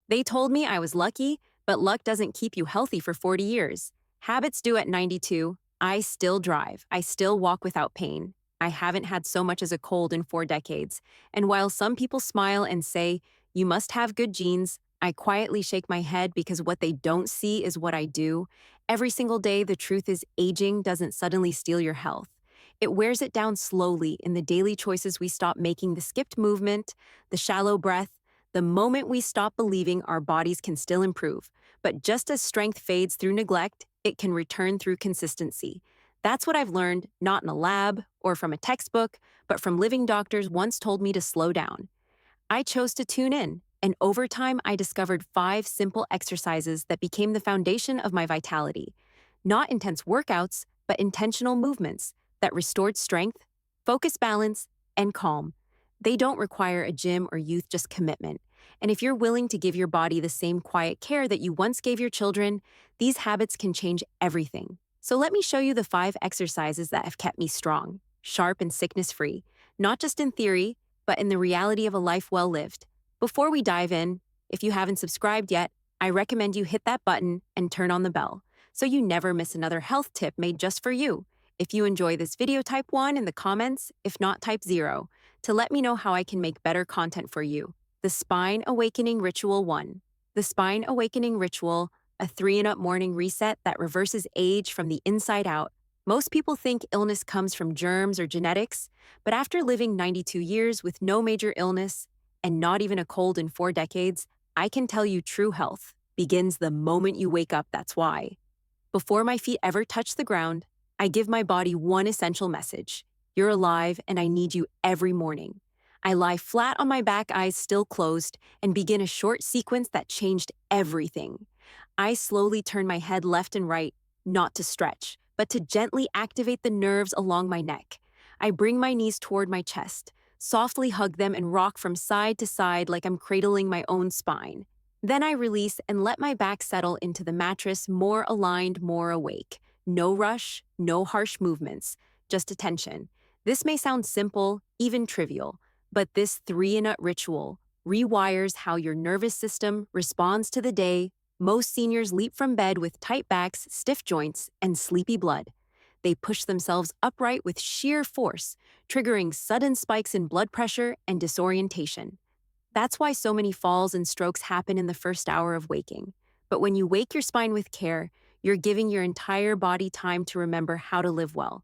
They told me I was lucky, but luck doesn't keep you healthy for 40 years. Habits do at 92. I still drive. I still walk without pain. I haven't had so much as a cold in 4 decades. And while some people smile and say, you must have good genes, I quietly shake my head because what they don't see is what I do. Every single day, the truth is aging doesn't suddenly steal your health. It wears it down slowly in the daily choices we stop making, the skipped movement, the shallow breath, the moment we stop believing our bodies can still improve. But just as strength fades through neglect, it can return through consistency. That's what I've learned, not in a lab or from a textbook, but from living doctors once told me to slow down. I chose to tune in, and over time, I discovered 5 simple exercises that became the foundation of my vitality. Not intense workouts, but intentional movements that restored strength, focus, balance, and calm. They don't require a gym or youth, just commitment. And if you're willing to give your body the same quiet care that you once gave your children, these habits can change everything. So let me show you the 5 exercises that have kept me strong, sharp, and sickness free, not just in theory, but in the reality of a life well lived. Before we dive in, if you haven't subscribed yet, I recommend you hit that button and turn on the bell so you never miss another health tip made just for you. If you enjoy this video, type 1 in the comments. If not, type 0 to let me know how I can make better content for you. The Spine Awakening Ritual 1. The Spine Awakening Ritual, a 3-and-up morning reset that reverses age from the inside out. Most people think illness comes from germs or genetics, but after living 92 years with no major illness and not even a cold in 4 decades, I can tell you true health begins the moment you wake up. That's why. Before my feet ever touch the ground, I give my body one essential message. You're alive, and I need you every morning. I lie flat on my back, eyes still closed, and begin a short sequence that changed everything. I slowly turn my head left and right, not to stretch, but to gently activate the nerves along my neck. I bring my knees toward my chest, softly hug them, and rock from side to side like I'm cradling my own spine. Then I release and let my back settle into the mattress, more aligned, more awake. No rush, no harsh movements, just attention. This may sound simple, even trivial, but this 3-and-up ritual rewires how your nervous system responds to the day. Most seniors leap from bed with tight backs, stiff joints, and sleepy blood. They push themselves upright with sheer force, triggering sudden spikes in blood pressure and disorientation. That's why so many falls and strokes happen in the first hour of waking. But when you wake your spine with care, you're giving your entire body time to remember how to live well.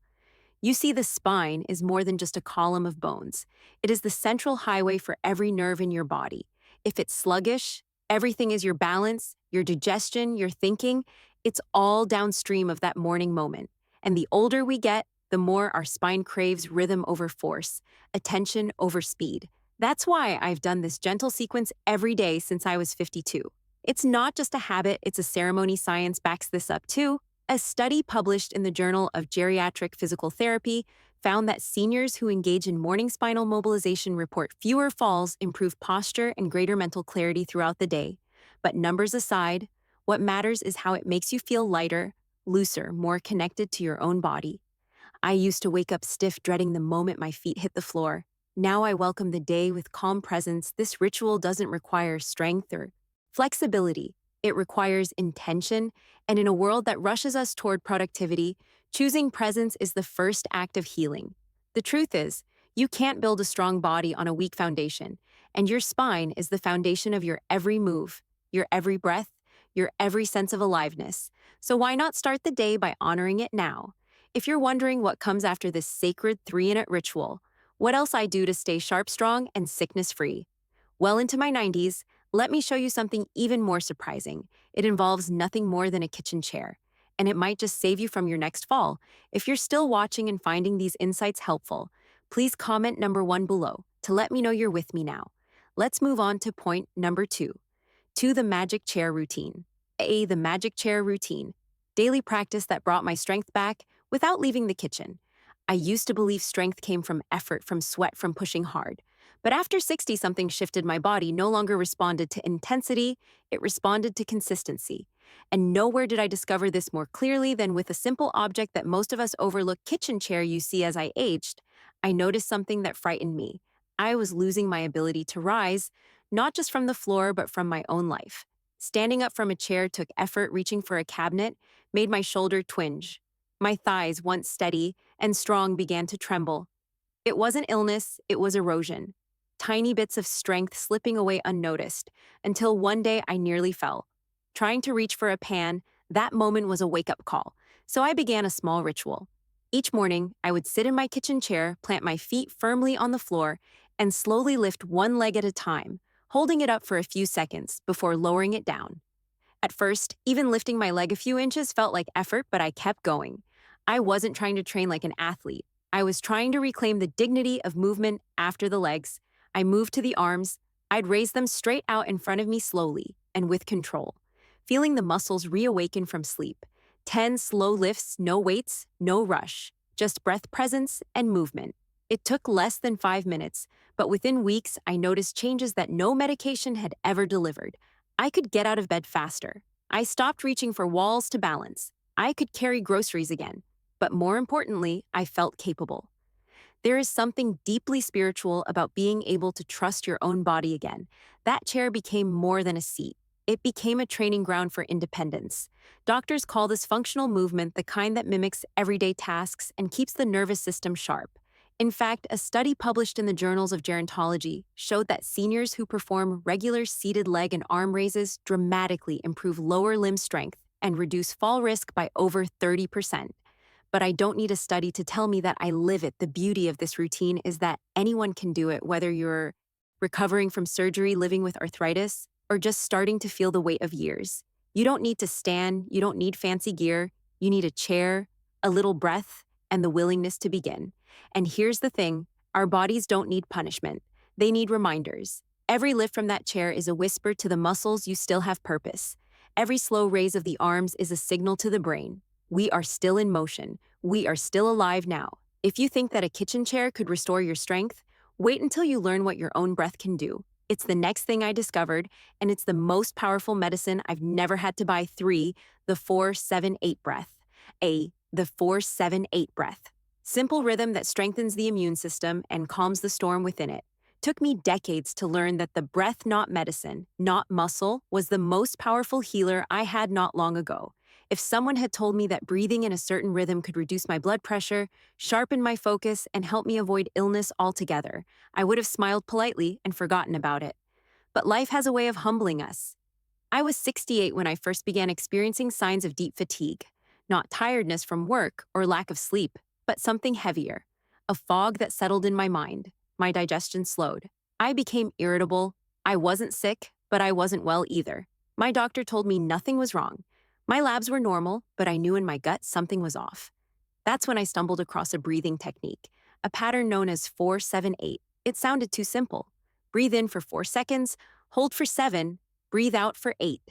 You see, the spine is more than just a column of bones. It is the central highway for every nerve in your body. If it's sluggish, everything is your balance, your digestion, your thinking. It's all downstream of that morning moment. And the older we get, the more our spine craves rhythm over force, attention over speed. That's why I've done this gentle sequence every day since I was 52. It's not just a habit, it's a ceremony. Science backs this up too. A study published in the Journal of Geriatric Physical Therapy found that seniors who engage in morning spinal mobilization report fewer falls, improved posture, and greater mental clarity throughout the day. But numbers aside, what matters is how it makes you feel lighter, looser, more connected to your own body. I used to wake up stiff, dreading the moment my feet hit the floor. Now I welcome the day with calm presence. This ritual doesn't require strength or flexibility. It requires intention, and in a world that rushes us toward productivity, choosing presence is the first act of healing. The truth is, you can't build a strong body on a weak foundation, and your spine is the foundation of your every move, your every breath, your every sense of aliveness. So why not start the day by honoring it now? If you're wondering what comes after this sacred 3-and-up ritual, what else I do to stay sharp, strong, and sickness-free? Well into my 90s, let me show you something even more surprising. It involves nothing more than a kitchen chair, and it might just save you from your next fall. If you're still watching and finding these insights helpful, please comment number 1 below to let me know you're with me now. Let's move on to point number 2, to the magic chair routine. The magic chair routine, daily practice that brought my strength back without leaving the kitchen. I used to believe strength came from effort, from sweat, from pushing hard. But after 60, something shifted. My body no longer responded to intensity, it responded to consistency. And nowhere did I discover this more clearly than with a simple object that most of us overlook: kitchen chair. You see, as I aged, I noticed something that frightened me. I was losing my ability to rise, not just from the floor, but from my own life. Standing up from a chair took effort, reaching for a cabinet made my shoulder twinge. My thighs, once steady and strong, began to tremble. It wasn't illness, it was erosion. Tiny bits of strength slipping away unnoticed, until one day I nearly fell. Trying to reach for a pan, that moment was a wake-up call, so I began a small ritual. Each morning, I would sit in my kitchen chair, plant my feet firmly on the floor, and slowly lift one leg at a time, holding it up for a few seconds before lowering it down. At first, even lifting my leg a few inches felt like effort, but I kept going. I wasn't trying to train like an athlete. I was trying to reclaim the dignity of movement after the legs. I moved to the arms. I'd raise them straight out in front of me slowly and with control, feeling the muscles reawaken from sleep. 10 slow lifts, no weights, no rush, just breath presence and movement. It took less than 5 minutes, but within weeks, I noticed changes that no medication had ever delivered. I could get out of bed faster. I stopped reaching for walls to balance. I could carry groceries again. But more importantly, I felt capable. There is something deeply spiritual about being able to trust your own body again. That chair became more than a seat. It became a training ground for independence. Doctors call this functional movement the kind that mimics everyday tasks and keeps the nervous system sharp. In fact, a study published in the Journals of Gerontology showed that seniors who perform regular seated leg and arm raises dramatically improve lower limb strength and reduce fall risk by over 30%. But I don't need a study to tell me that I live it. The beauty of this routine is that anyone can do it, whether you're recovering from surgery, living with arthritis, or just starting to feel the weight of years. You don't need to stand, you don't need fancy gear, you need a chair, a little breath, and the willingness to begin. And here's the thing, our bodies don't need punishment. They need reminders. Every lift from that chair is a whisper to the muscles you still have purpose. Every slow raise of the arms is a signal to the brain. We are still in motion. We are still alive now. If you think that a kitchen chair could restore your strength, wait until you learn what your own breath can do. It's the next thing I discovered, and it's the most powerful medicine I've never had to buy. The 4-7-8 breath. The 4-7-8 breath. Simple rhythm that strengthens the immune system and calms the storm within it. Took me decades to learn that the breath, not medicine, not muscle, was the most powerful healer I had not long ago. If someone had told me that breathing in a certain rhythm could reduce my blood pressure, sharpen my focus, and help me avoid illness altogether, I would have smiled politely and forgotten about it. But life has a way of humbling us. I was 68 when I first began experiencing signs of deep fatigue. Not tiredness from work or lack of sleep, but something heavier. A fog that settled in my mind. My digestion slowed. I became irritable. I wasn't sick, but I wasn't well either. My doctor told me nothing was wrong. My labs were normal, but I knew in my gut something was off. That's when I stumbled across a breathing technique, a pattern known as 4-7-8. It sounded too simple. Breathe in for 4 seconds, hold for 7, breathe out for 8.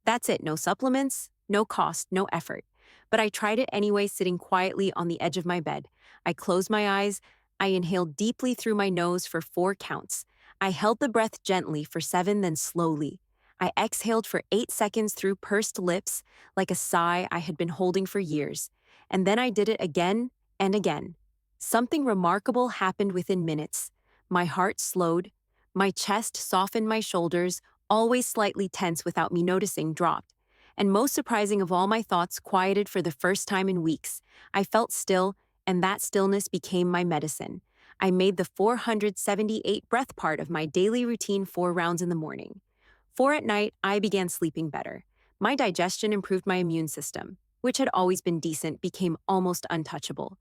That's it, no supplements, no cost, no effort. But I tried it anyway, sitting quietly on the edge of my bed. I closed my eyes, I inhaled deeply through my nose for 4 counts. I held the breath gently for 7, then slowly. I exhaled for 8 seconds through pursed lips, like a sigh I had been holding for years. And then I did it again and again. Something remarkable happened within minutes. My heart slowed, my chest softened, my shoulders, always slightly tense without me noticing, dropped. And most surprising of all, my thoughts quieted for the first time in weeks. I felt still, and that stillness became my medicine. I made the 478 breath part of my daily routine, 4 rounds in the morning. 4 at night, I began sleeping better. My digestion improved, my immune system, which had always been decent, became almost untouchable.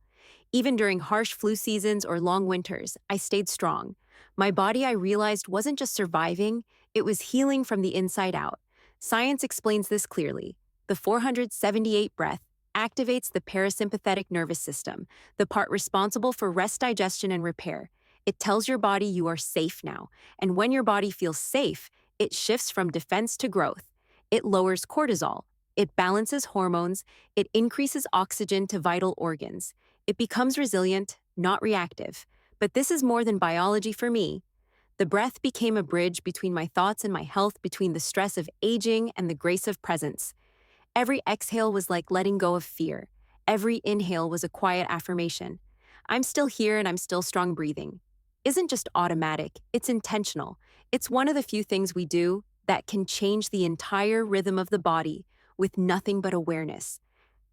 Even during harsh flu seasons or long winters, I stayed strong. My body, I realized, wasn't just surviving, it was healing from the inside out. Science explains this clearly. The 478 breath activates the parasympathetic nervous system, the part responsible for rest, digestion, and repair. It tells your body you are safe now, and when your body feels safe, it shifts from defense to growth. It lowers cortisol. It balances hormones. It increases oxygen to vital organs. It becomes resilient, not reactive. But this is more than biology for me. The breath became a bridge between my thoughts and my health, between the stress of aging and the grace of presence. Every exhale was like letting go of fear. Every inhale was a quiet affirmation. I'm still here and I'm still strong, breathing. isn't just automatic, it's intentional. It's one of the few things we do that can change the entire rhythm of the body with nothing but awareness.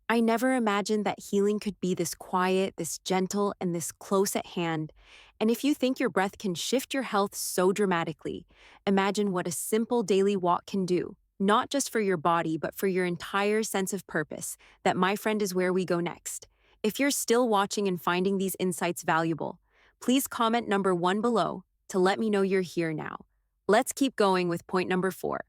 I never imagined that healing could be this quiet, this gentle, and this close at hand. And if you think your breath can shift your health so dramatically, imagine what a simple daily walk can do, not just for your body, but for your entire sense of purpose. That, my friend, is where we go next. If you're still watching and finding these insights valuable, please comment number 1 below to let me know you're here now. Let's keep going with point number 4.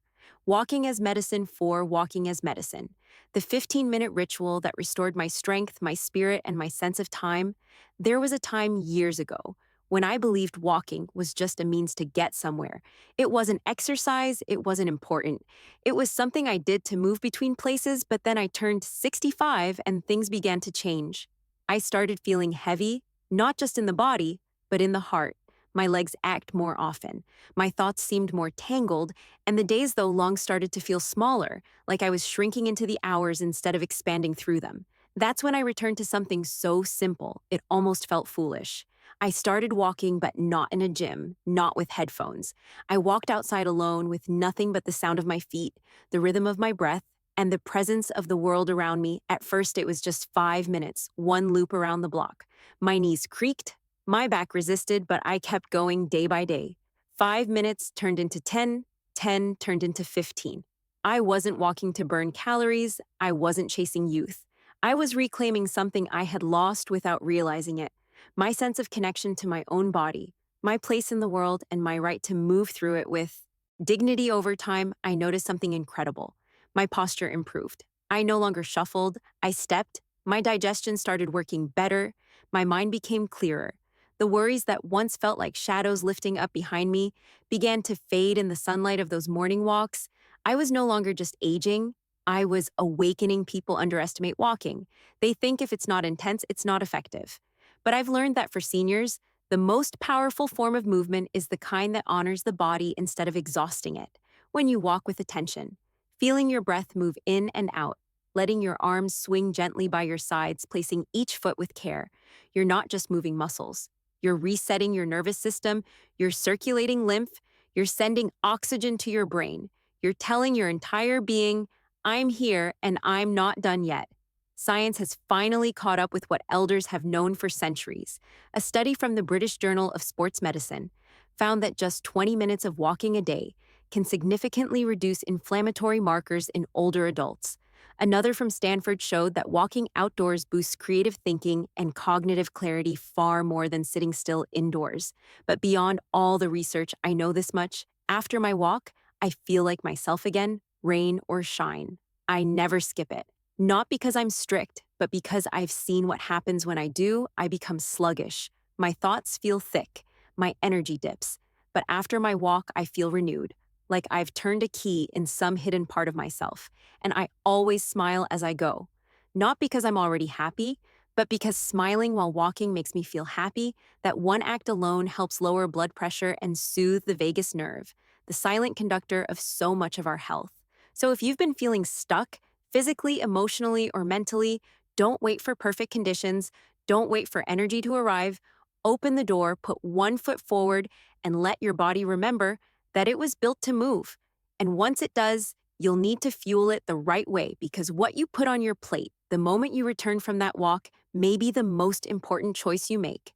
Walking as medicine for walking as medicine. The 15-minute ritual that restored my strength, my spirit, and my sense of time. There was a time years ago when I believed walking was just a means to get somewhere. It wasn't exercise, it wasn't important. It was something I did to move between places, but then I turned 65 and things began to change. I started feeling heavy, not just in the body, but in the heart. My legs ached more often. My thoughts seemed more tangled, and the days, though long, started to feel smaller, like I was shrinking into the hours instead of expanding through them. That's when I returned to something so simple, it almost felt foolish. I started walking, but not in a gym, not with headphones. I walked outside alone with nothing but the sound of my feet, the rhythm of my breath, and the presence of the world around me. At first, it was just 5 minutes, one loop around the block. My knees creaked, my back resisted, but I kept going day by day. 5 minutes turned into 10, 10 turned into 15. I wasn't walking to burn calories, I wasn't chasing youth. I was reclaiming something I had lost without realizing it. My sense of connection to my own body, my place in the world, and my right to move through it with dignity. Over time, I noticed something incredible. My posture improved. I no longer shuffled, I stepped. My digestion started working better. My mind became clearer. The worries that once felt like shadows lifting up behind me began to fade in the sunlight of those morning walks. I was no longer just aging, I was awakening. People underestimate walking. They think if it's not intense, it's not effective. But I've learned that for seniors, the most powerful form of movement is the kind that honors the body instead of exhausting it. When you walk with attention, feeling your breath move in and out, letting your arms swing gently by your sides, placing each foot with care, you're not just moving muscles. You're resetting your nervous system, you're circulating lymph, you're sending oxygen to your brain. You're telling your entire being, I'm here and I'm not done yet. Science has finally caught up with what elders have known for centuries. A study from the British Journal of Sports Medicine found that just 20 minutes of walking a day can significantly reduce inflammatory markers in older adults. Another from Stanford showed that walking outdoors boosts creative thinking and cognitive clarity far more than sitting still indoors. But beyond all the research, I know this much. After my walk, I feel like myself again, rain or shine. I never skip it. Not because I'm strict, but because I've seen what happens when I do. I become sluggish. My thoughts feel thick. My energy dips. But after my walk, I feel renewed, like I've turned a key in some hidden part of myself. And I always smile as I go. Not because I'm already happy, but because smiling while walking makes me feel happy. That one act alone helps lower blood pressure and soothe the vagus nerve, the silent conductor of so much of our health. So if you've been feeling stuck, physically, emotionally, or mentally, don't wait for perfect conditions. Don't wait for energy to arrive. Open the door, put one foot forward, and let your body remember that it was built to move. And once it does, you'll need to fuel it the right way, because what you put on your plate the moment you return from that walk may be the most important choice you make.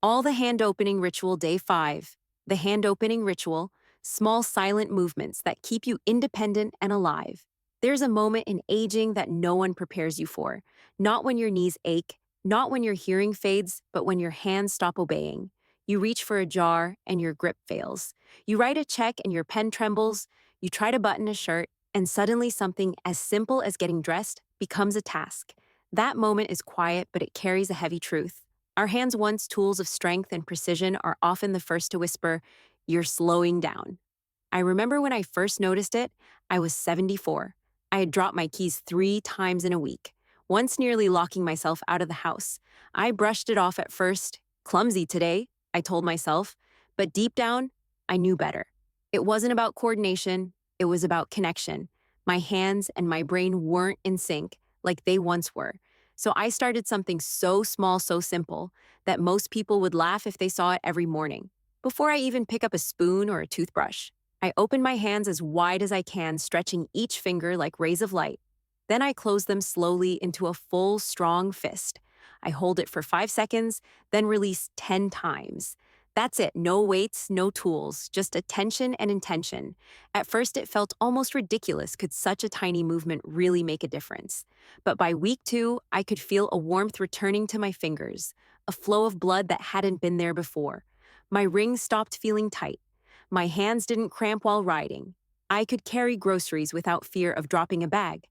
All the hand opening ritual, day 5. The hand opening ritual, small silent movements that keep you independent and alive. There's a moment in aging that no one prepares you for. Not when your knees ache, not when your hearing fades, but when your hands stop obeying. You reach for a jar and your grip fails. You write a check and your pen trembles. You try to button a shirt, and suddenly something as simple as getting dressed becomes a task. That moment is quiet, but it carries a heavy truth. Our hands, once tools of strength and precision, are often the first to whisper, "You're slowing down." I remember when I first noticed it, I was 74. I had dropped my keys 3 times in a week, once nearly locking myself out of the house. I brushed it off at first. Clumsy today, I told myself, but deep down, I knew better. It wasn't about coordination, it was about connection. My hands and my brain weren't in sync like they once were. So I started something so small, so simple, that most people would laugh if they saw it every morning. Before I even pick up a spoon or a toothbrush, I open my hands as wide as I can, stretching each finger like rays of light. Then I close them slowly into a full, strong fist. I hold it for 5 seconds, then release 10 times. That's it, no weights, no tools, just attention and intention. At first, it felt almost ridiculous. Could such a tiny movement really make a difference? But by week 2, I could feel a warmth returning to my fingers, a flow of blood that hadn't been there before. My rings stopped feeling tight. My hands didn't cramp while riding. I could carry groceries without fear of dropping a bag.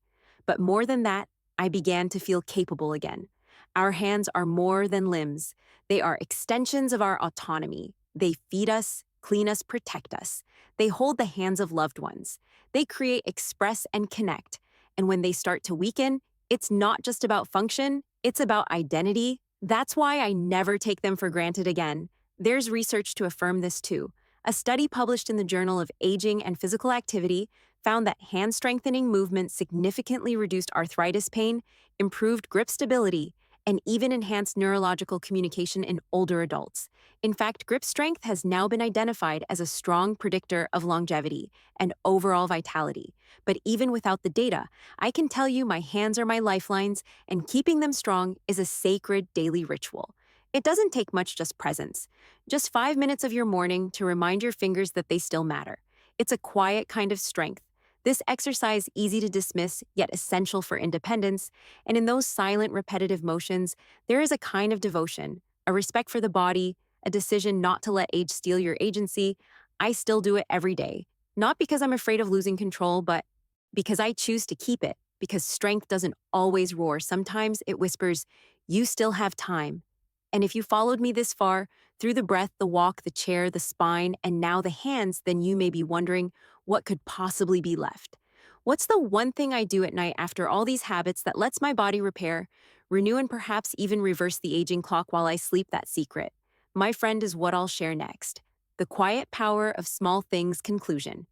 But more than that, I began to feel capable again. Our hands are more than limbs. They are extensions of our autonomy. They feed us, clean us, protect us. They hold the hands of loved ones. They create, express, and connect. And when they start to weaken, it's not just about function, it's about identity. That's why I never take them for granted again. There's research to affirm this too. A study published in the Journal of Aging and Physical Activity found that hand strengthening movements significantly reduced arthritis pain, improved grip stability, and even enhanced neurological communication in older adults. In fact, grip strength has now been identified as a strong predictor of longevity and overall vitality. But even without the data, I can tell you my hands are my lifelines, and keeping them strong is a sacred daily ritual. It doesn't take much, just presence. Just 5 minutes of your morning to remind your fingers that they still matter. It's a quiet kind of strength. This exercise, easy to dismiss, yet essential for independence, and in those silent, repetitive motions, there is a kind of devotion, a respect for the body, a decision not to let age steal your agency. I still do it every day, not because I'm afraid of losing control, but because I choose to keep it, because strength doesn't always roar. Sometimes it whispers, "You still have time." And if you followed me this far, through the breath, the walk, the chair, the spine, and now the hands, then you may be wondering what could possibly be left. What's the one thing I do at night after all these habits that lets my body repair, renew, and perhaps even reverse the aging clock while I sleep? That secret, my friend, is what I'll share next. The quiet power of small things conclusion.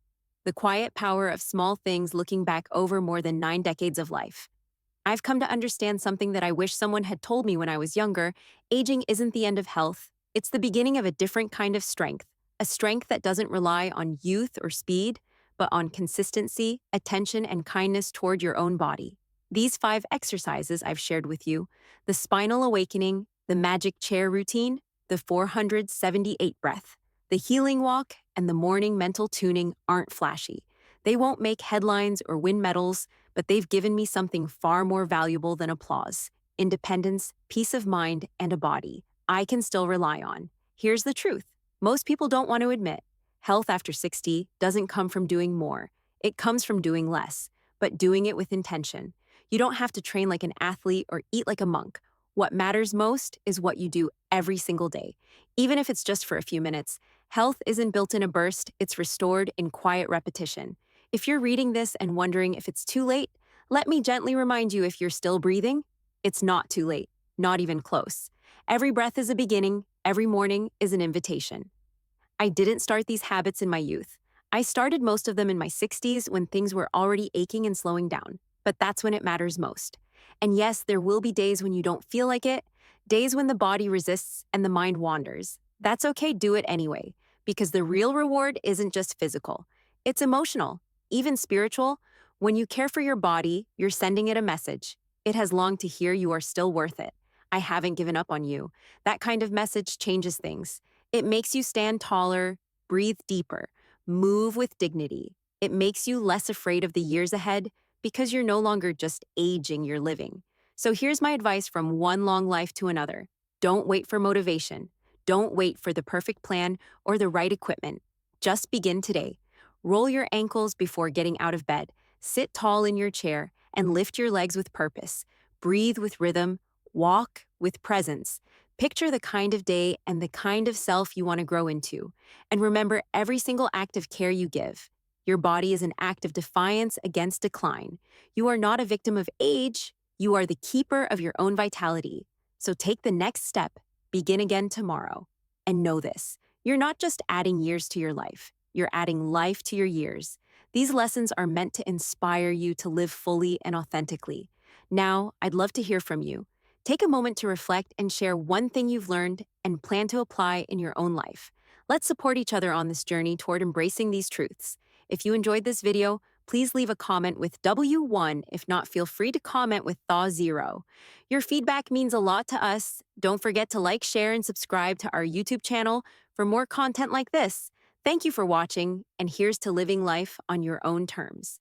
The quiet power of small things looking back over more than 9 decades of life. I've come to understand something that I wish someone had told me when I was younger. Aging isn't the end of health. It's the beginning of a different kind of strength, a strength that doesn't rely on youth or speed, but on consistency, attention, and kindness toward your own body. These 5 exercises I've shared with you, the spinal awakening, the magic chair routine, the 478 breath, the healing walk, and the morning mental tuning, aren't flashy. They won't make headlines or win medals, but they've given me something far more valuable than applause: independence, peace of mind, and a body I can still rely on. Here's the truth most people don't want to admit: health after 60 doesn't come from doing more, it comes from doing less, but doing it with intention. You don't have to train like an athlete or eat like a monk. What matters most is what you do every single day, even if it's just for a few minutes. Health isn't built in a burst, it's restored in quiet repetition. If you're reading this and wondering if it's too late, let me gently remind you: if you're still breathing, it's not too late, not even close. Every breath is a beginning, every morning is an invitation. I didn't start these habits in my youth. I started most of them in my 60s when things were already aching and slowing down. But that's when it matters most. And yes, there will be days when you don't feel like it, days when the body resists and the mind wanders. That's okay, do it anyway, because the real reward isn't just physical, it's emotional, even spiritual. When you care for your body, you're sending it a message. It has longed to hear you are still worth it. I haven't given up on you. That kind of message changes things. It makes you stand taller, breathe deeper, move with dignity. It makes you less afraid of the years ahead because you're no longer just aging, you're living. So here's my advice from one long life to another. Don't wait for motivation. Don't wait for the perfect plan or the right equipment. Just begin today. Roll your ankles before getting out of bed. Sit tall in your chair and lift your legs with purpose. Breathe with rhythm. Walk with presence. Picture the kind of day and the kind of self you want to grow into. And remember, every single act of care you give, your body is an act of defiance against decline. You are not a victim of age. You are the keeper of your own vitality. So take the next step. Begin again tomorrow. And know this: you're not just adding years to your life. You're adding life to your years. These lessons are meant to inspire you to live fully and authentically, Now, I'd love to hear from you. Take a moment to reflect and share one thing you've learned and plan to apply in your own life. Let's support each other on this journey toward embracing these truths. If you enjoyed this video, please leave a comment with W1. If not, feel free to comment with Thaw0. Your feedback means a lot to us. Don't forget to like, share, and subscribe to our YouTube channel for more content like this. Thank you for watching, and here's to living life on your own terms.